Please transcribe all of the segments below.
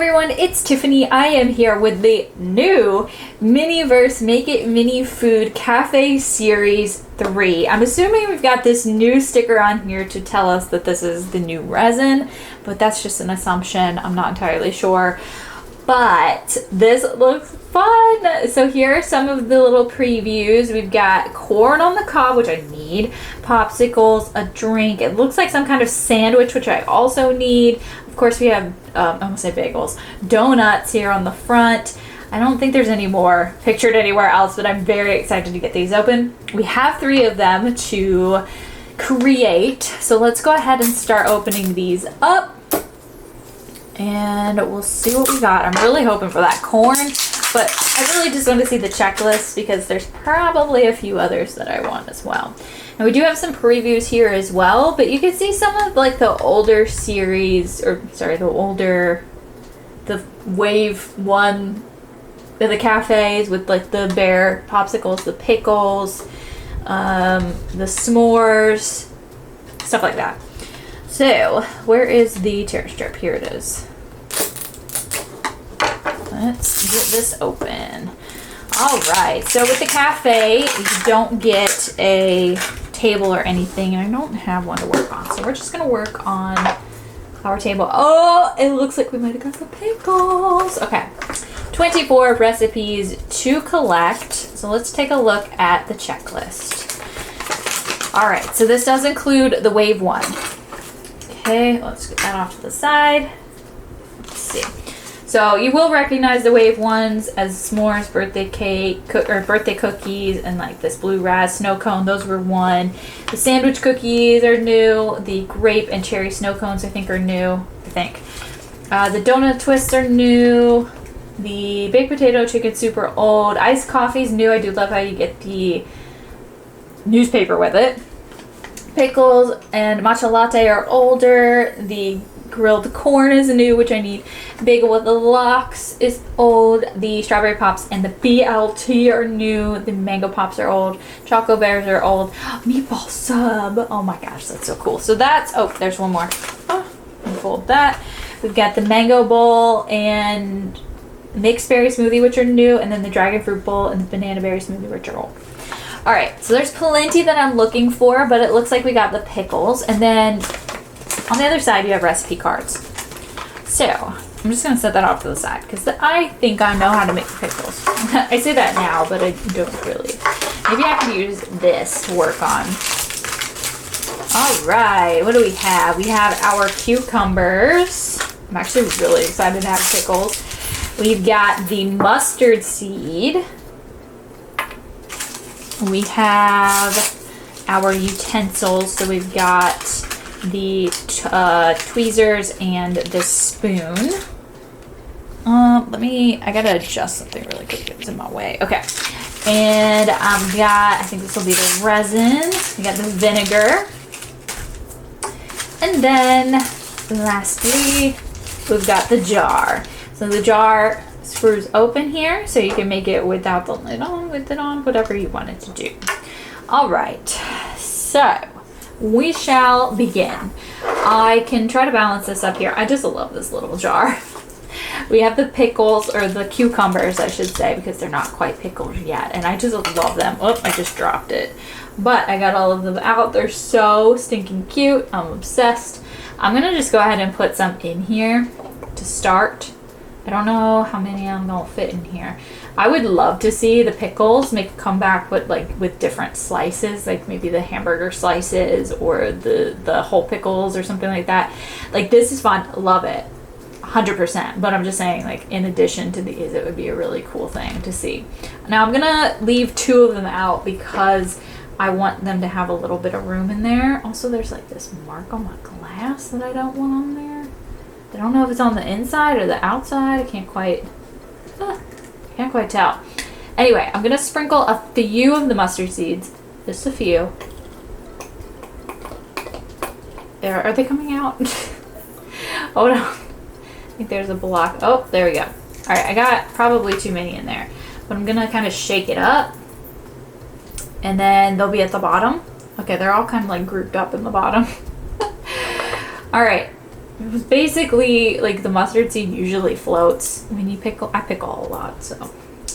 everyone, it's Tiffany. I am here with the new Miniverse Make It Mini Food Cafe Series 3. I'm assuming we've got this new sticker on here to tell us that this is the new resin, but that's just an assumption. I'm not entirely sure. But this looks fun. So here are some of the little previews. We've got corn on the cob, which I need, popsicles, a drink. It looks like some kind of sandwich, which I also need. Of course, we have, I almost say bagels, donuts here on the front. I don't think there's any more pictured anywhere else, but I'm very excited to get these open. We have 3 of them to create. So let's go ahead and start opening these up. And we'll see what we got. I'm really hoping for that corn, but I really just want to see the checklist because there's probably a few others that I want as well. And we do have some previews here as well, but you can see some of like the older series, or sorry, the wave 1 of the cafes with like the bear popsicles, the pickles, the s'mores, stuff like that. So, where is the tear strip? Here it is. Let's get this open. Alright, so with the cafe, you don't get a table or anything, and I don't have one to work on. So we're just going to work on our table. Oh, it looks like we might have got the pickles. Okay, 24 recipes to collect. So let's take a look at the checklist. Alright, so this does include the wave 1. Okay, let's get that off to the side. Let's see. So you will recognize the wave 1s as s'mores, birthday cake, or birthday cookies, and like this blue raz snow cone. Those were 1. The sandwich cookies are new. The grape and cherry snow cones I think are new. The donut twists are new. The baked potato chicken soup are old. Iced coffee's new. I do love how you get the newspaper with it. Pickles and matcha latte are older. The grilled corn is new, which I need. Bagel with the lox is old. The strawberry pops and the BLT are new. The mango pops are old. Choco bears are old. Meatball sub. Oh my gosh, that's so cool. So that's, oh, there's one more. Oh, unfold that. We've got the mango bowl and mixed berry smoothie, which are new, and then the dragon fruit bowl and the banana berry smoothie, which are old. Alright, so there's plenty that I'm looking for, but it looks like we got the pickles. And then on the other side, you have recipe cards. So I'm just going to set that off to the side because I think I know how to make the pickles. I say that now, but I don't really. Maybe I could use this to work on. Alright, what do we have? We have our cucumbers. I'm actually really excited to have pickles. We've got the mustard seed. We have our utensils, so we've got the tweezers and the spoon. I gotta adjust something really quick. It's in my way. Okay. And I think this will be the resin. We got the vinegar. And then, lastly, we've got the jar. So the jar screws open here, so you can make it without the lid on, with it on, whatever you want it to do. Alright, so we shall begin. I can try to balance this up here. I just love this little jar. We have the pickles, or the cucumbers I should say, because they're not quite pickles yet, and I just love them. Oh, I just dropped it. But I got all of them out. They're so stinking cute. I'm obsessed. I'm gonna just go ahead and put some in here to start. I don't know how many I'm gonna fit in here. I would love to see the pickles make a comeback, but like with different slices, like maybe the hamburger slices or the whole pickles or something like that. Like this is fun, love it, 100%. But I'm just saying, like in addition to these, it would be a really cool thing to see. Now I'm gonna leave 2 of them out because I want them to have a little bit of room in there. Also, there's like this mark on my glass that I don't want on there. I don't know if it's on the inside or the outside. I can't quite tell. Anyway, I'm going to sprinkle a few of the mustard seeds. Just a few. There, are they coming out? Hold on. I think there's a block. Oh, there we go. Alright, I got probably too many in there. But I'm going to kind of shake it up. And then they'll be at the bottom. Okay, they're all kind of like grouped up in the bottom. Alright. basically like the mustard seed usually floats when you pickle. I pickle a lot, so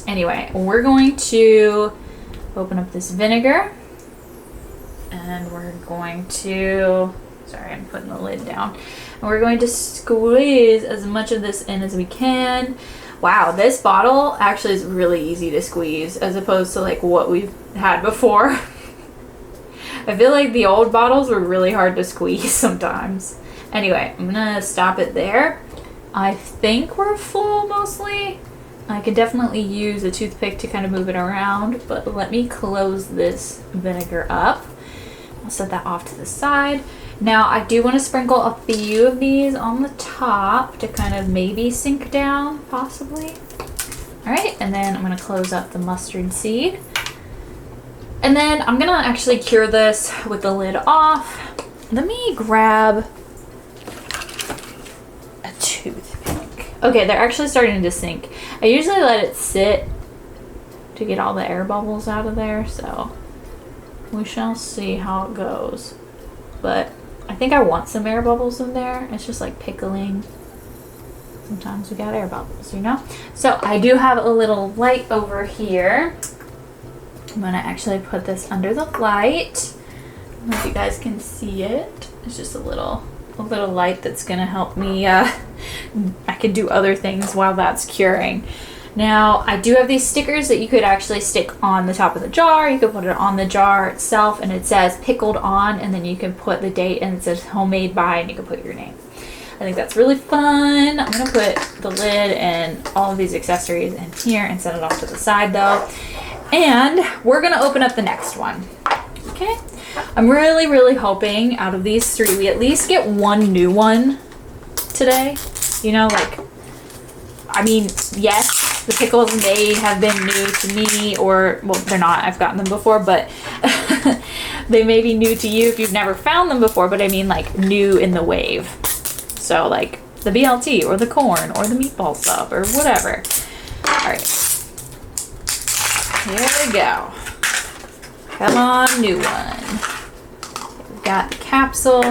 anyway, we're going to open up this vinegar and we're going to, sorry, I'm putting the lid down, and we're going to squeeze as much of this in as we can. Wow, this bottle actually is really easy to squeeze as opposed to like what we've had before. I feel like the old bottles were really hard to squeeze sometimes. Anyway, I'm gonna stop it there. I think we're full mostly. I could definitely use a toothpick to kind of move it around, but let me close this vinegar up. I'll set that off to the side. Now I do want to sprinkle a few of these on the top to kind of maybe sink down, possibly. All right, and then I'm gonna close up the mustard seed. And then I'm gonna actually cure this with the lid off. Let me grab a toothpick. Okay, they're actually starting to sink. I usually let it sit to get all the air bubbles out of there, so we shall see how it goes. But I think I want some air bubbles in there. It's just like pickling. Sometimes we got air bubbles, you know? So I do have a little light over here. I'm gonna actually put this under the light. I don't know if you guys can see it. It's just a little light that's gonna help me, I can do other things while that's curing. Now, I do have these stickers that you could actually stick on the top of the jar. You could put it on the jar itself and it says pickled on, and then you can put the date and it says homemade by, and you can put your name. I think that's really fun. I'm gonna put the lid and all of these accessories in here and set it off to the side though. And we're gonna open up the next one, okay? I'm really, really hoping out of these three, we at least get one new one today. You know, like, I mean, yes, the pickles may have been new to me, or, well, they're not, I've gotten them before, but they may be new to you if you've never found them before, but I mean like new in the wave. So like the BLT or the corn or the meatball sub or whatever. All right. Here we go. Come on, new one. We've got the capsule,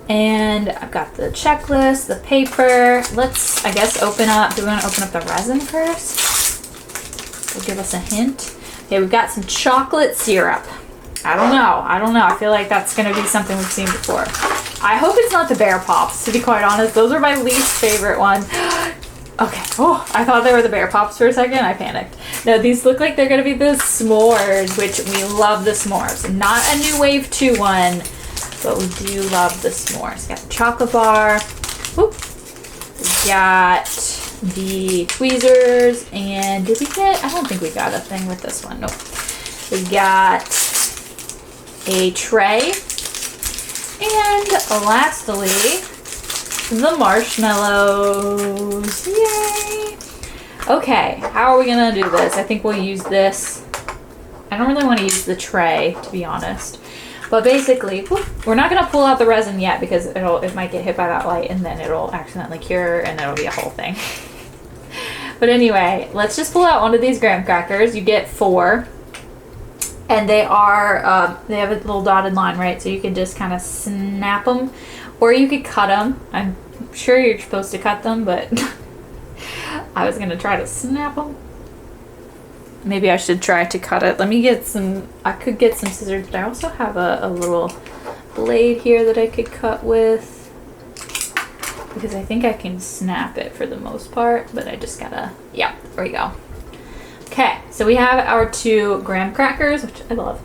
and I've got the checklist, the paper. Let's, I guess, open up. Do we want to open up the resin first? Will give us a hint. Okay, we've got some chocolate syrup. I don't know. I feel like that's going to be something we've seen before. I hope it's not the Bear Pops, to be quite honest. Those are my least favorite one. Okay. Oh, I thought they were the Bear Pops for a second. I panicked. No, these look like they're going to be the s'mores, which we love the s'mores. Not a New Wave 2 one, but we do love the s'mores. Got the chocolate bar. Whoop. We got the tweezers. And did we get, I don't think we got a thing with this one. Nope. We got a tray. And lastly, the marshmallows. Yay! Okay, how are we gonna do this? I think we'll use this. I don't really want to use the tray, to be honest. But basically, we're not gonna pull out the resin yet because it might get hit by that light and then it'll accidentally cure and it'll be a whole thing. But anyway, let's just pull out one of these graham crackers. You get 4. And they are, they have a little dotted line, right? So you can just kind of snap them, or you could cut them. I'm sure you're supposed to cut them, but I was going to try to snap them. Maybe I should try to cut it. Let me get some, I could get some scissors, but I also have a little blade here that I could cut with, because I think I can snap it for the most part, but I just gotta, yeah, there we go. Okay, so we have our 2 graham crackers, which I love,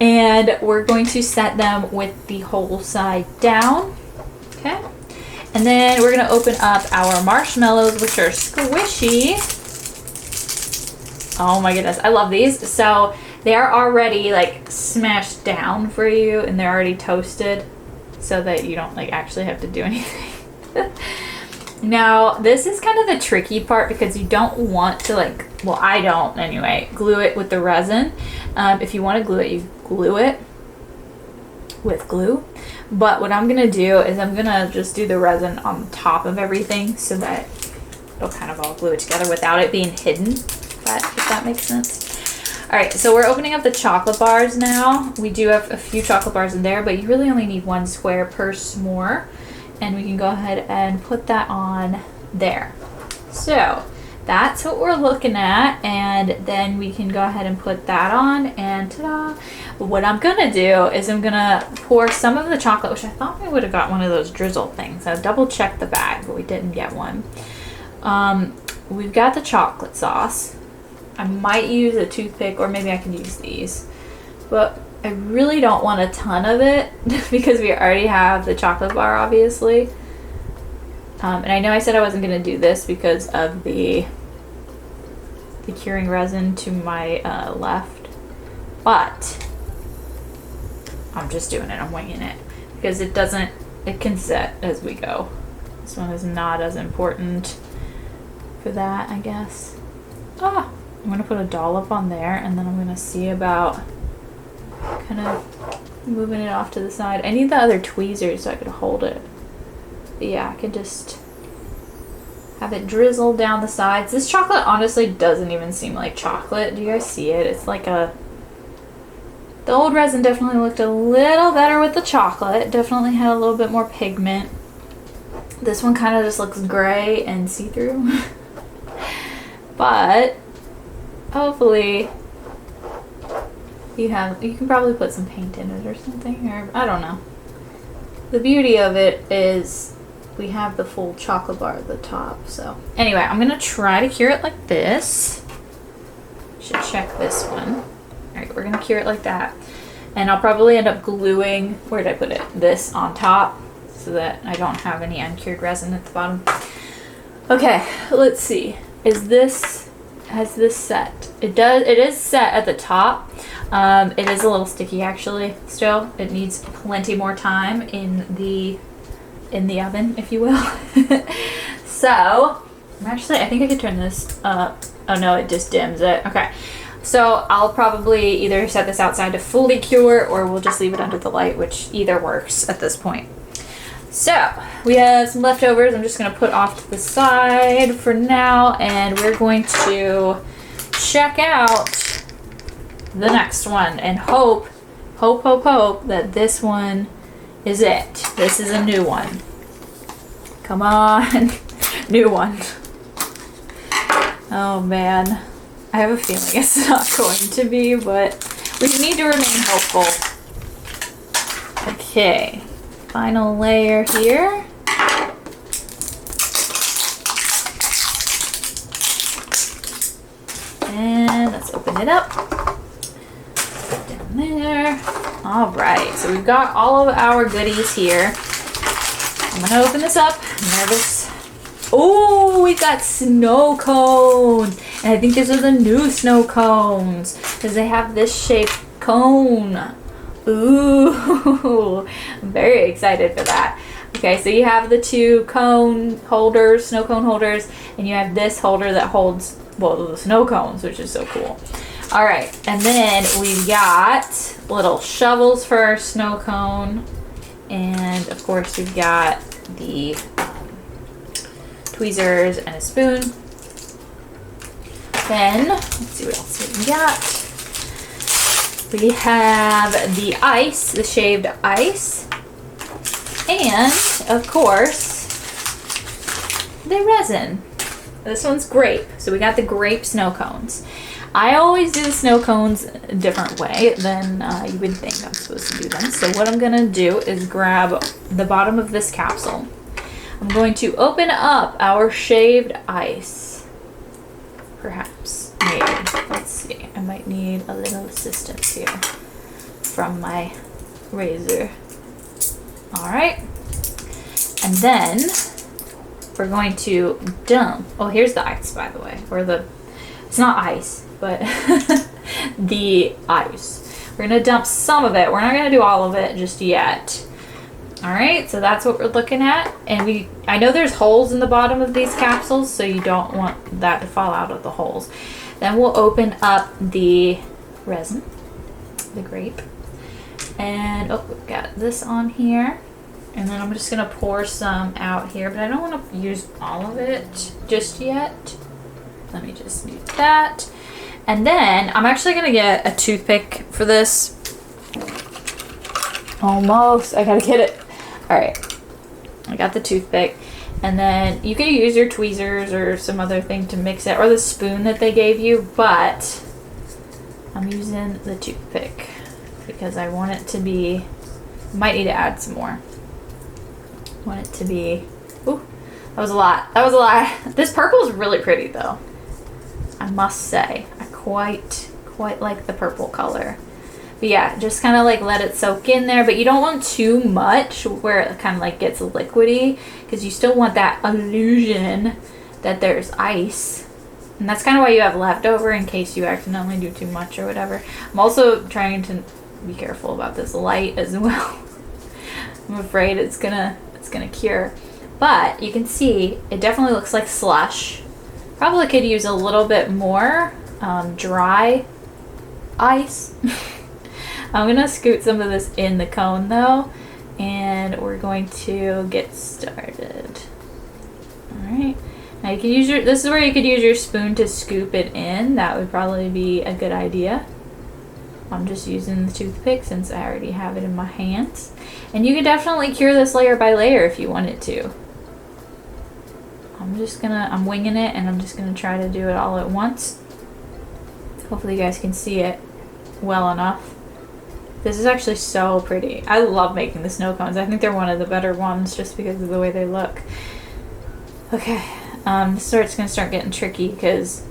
and we're going to set them with the whole side down, okay? And then we're gonna open up our marshmallows, which are squishy. Oh my goodness, I love these. So they are already like smashed down for you, and they're already toasted so that you don't like actually have to do anything. Now, this is kind of the tricky part because you don't want to like, well, I don't anyway, glue it with the resin. If you want to glue it, you glue it with glue. But what I'm going to do is I'm going to just do the resin on top of everything so that it'll kind of all glue it together without it being hidden, if that makes sense. All right, so we're opening up the chocolate bars now. We do have a few chocolate bars in there, but you really only need 1 square per s'more. and we can go ahead and put that on there. So that's what we're looking at, and then we can go ahead and put that on, and ta-da! What I'm gonna do is I'm gonna pour some of the chocolate, which I thought we would have got one of those drizzle things. I double checked the bag, but we didn't get one. We've got the chocolate sauce. I might use a toothpick, or maybe I can use these, but I really don't want a ton of it because we already have the chocolate bar, obviously. And I know I said I wasn't going to do this because of the curing resin to my left, but I'm just doing it. I'm winging it because it can set as we go. This one is not as important for that, I guess. I'm going to put a dollop on there, and then I'm going to see about kind of moving it off to the side. I need the other tweezers so I could hold it. But yeah, I could just have it drizzle down the sides. This chocolate honestly doesn't even seem like chocolate. Do you guys see it? It's like the old resin definitely looked a little better with the chocolate. Definitely had a little bit more pigment. This one kind of just looks gray and see-through. But hopefully you can probably put some paint in it or something, or I don't know. The beauty of it is we have the full chocolate bar at the top. So anyway, I'm gonna try to cure it like this. Should check this one. All right, we're gonna cure it like that, and I'll probably end up gluing, where did I put it, this on top so that I don't have any uncured resin at the bottom. Okay, let's see. Has this set? It is set at the top. It is a little sticky actually still. It needs plenty more time in the oven, if you will. So I think I could turn this up. Oh no, it just dims it. Okay, so I'll probably either set this outside to fully cure, or we'll just leave it under the light, which either works at this point. So we have some leftovers. I'm just going to put off to the side for now, and we're going to check out the next one and hope that this one is it. This is a new one. Come on. New one. Oh man, I have a feeling it's not going to be, but we need to remain hopeful. Okay, final layer here. And let's open it up. Down there. All right, so we've got all of our goodies here. I'm gonna open this up. I'm nervous. Oh, we got snow cones. And I think these are the new snow cones because they have this shaped cone. Ooh, I'm very excited for that. Okay, so you have the two cone holders, snow cone holders, and you have this holder that holds, well, the snow cones, which is so cool. All right, and then we've got little shovels for our snow cone. And of course we've got the tweezers and a spoon. Then, let's see what else we got. We have the ice, the shaved ice. And, of course, the resin. This one's grape. So we got the grape snow cones. I always do the snow cones a different way than you would think I'm supposed to do them. So what I'm gonna do is grab the bottom of this capsule. I'm going to open up our shaved ice. Perhaps, maybe. Let's see. I might need a little assistance here from my razor. All right. And then we're going to dump. Oh, here's the ice, by the way. It's not ice, but the ice. We're gonna dump some of it. We're not gonna do all of it just yet. All right, so that's what we're looking at. And I know there's holes in the bottom of these capsules, so you don't want that to fall out of the holes. Then we'll open up the resin, the grape. And oh, we've got this on here. And then I'm just gonna pour some out here, but I don't want to use all of it just yet. Let me just do that. And then I'm actually gonna get a toothpick for this. Almost, I gotta get it. All right, I got the toothpick. And then you could use your tweezers or some other thing to mix it, or the spoon that they gave you, but I'm using the toothpick because I want it to be, might need to add some more. I want it to be, ooh, that was a lot. That was a lot. This purple is really pretty though, I must say. I quite like the purple color. But yeah, just kind of like let it soak in there, but you don't want too much where it kind of like gets liquidy, because you still want that illusion that there's ice. And that's kind of why you have leftover, in case you accidentally do too much or whatever. I'm also trying to be careful about this light as well. I'm afraid it's gonna cure. But you can see it definitely looks like slush. Probably could use a little bit more dry ice. I'm gonna scoot some of this in the cone though, and we're going to get started. Alright, now you can use this is where you could use your spoon to scoop it in. That would probably be a good idea. I'm just using the toothpick since I already have it in my hands. And you could definitely cure this layer by layer if you wanted to. I'm winging it, and I'm just gonna try to do it all at once. Hopefully you guys can see it well enough. This is actually so pretty. I love making the snow cones. I think they're one of the better ones just because of the way they look. Okay, this is where it's gonna start getting tricky because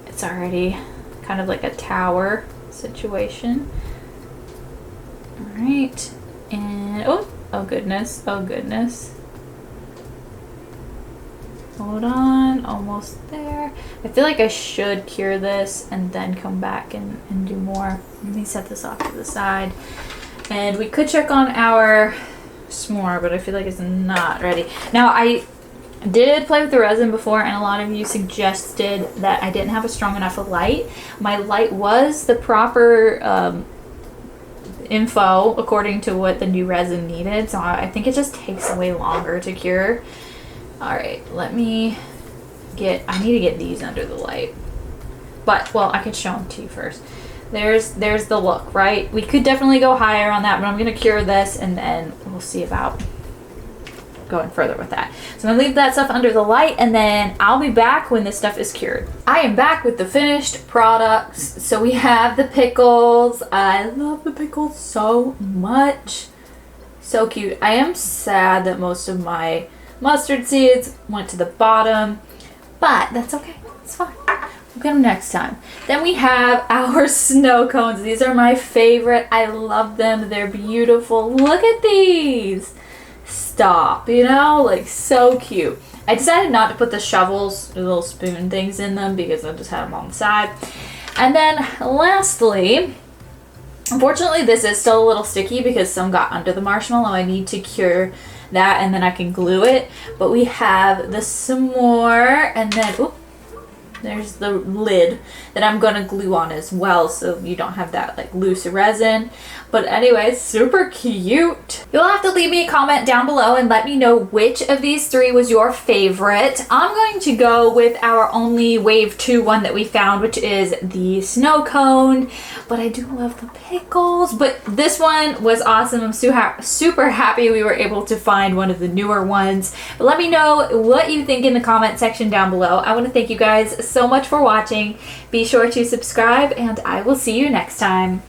it's already kind of like a tower situation. All right, and oh goodness, oh goodness. Hold on, almost there. I feel like I should cure this and then come back and do more. Let me set this off to the side. And we could check on our s'more, but I feel like it's not ready. Now, I did play with the resin before, and a lot of you suggested that I didn't have a strong enough light. My light was the proper info according to what the new resin needed, so I think it just takes way longer to cure. Alright, I need to get these under the light. But, well, I could show them to you first. There's the look, right? We could definitely go higher on that, but I'm going to cure this, and then we'll see about going further with that. So I'm going to leave that stuff under the light, and then I'll be back when this stuff is cured. I am back with the finished products. So we have the pickles. I love the pickles so much. So cute. I am sad that most of my mustard seeds went to the bottom, but that's okay. It's fine. We'll get them next time. Then we have our snow cones. These are my favorite. I love them. They're beautiful. Look at these. Stop. You know, like so cute. I decided not to put the shovels, the little spoon things in them, because I just had them on the side. And then lastly, unfortunately this is still a little sticky because some got under the marshmallow. I need to cure that, and then I can glue it. But we have the s'more, and then there's the lid that I'm gonna glue on as well, so you don't have that like loose resin. But anyways, super cute. You'll have to leave me a comment down below and let me know which of these three was your favorite. I'm going to go with our only wave 2 one that we found, which is the snow cone. But I do love the pickles. But this one was awesome. I'm super happy we were able to find one of the newer ones. But let me know what you think in the comment section down below. I want to thank you guys so much for watching. Be sure to subscribe, and I will see you next time.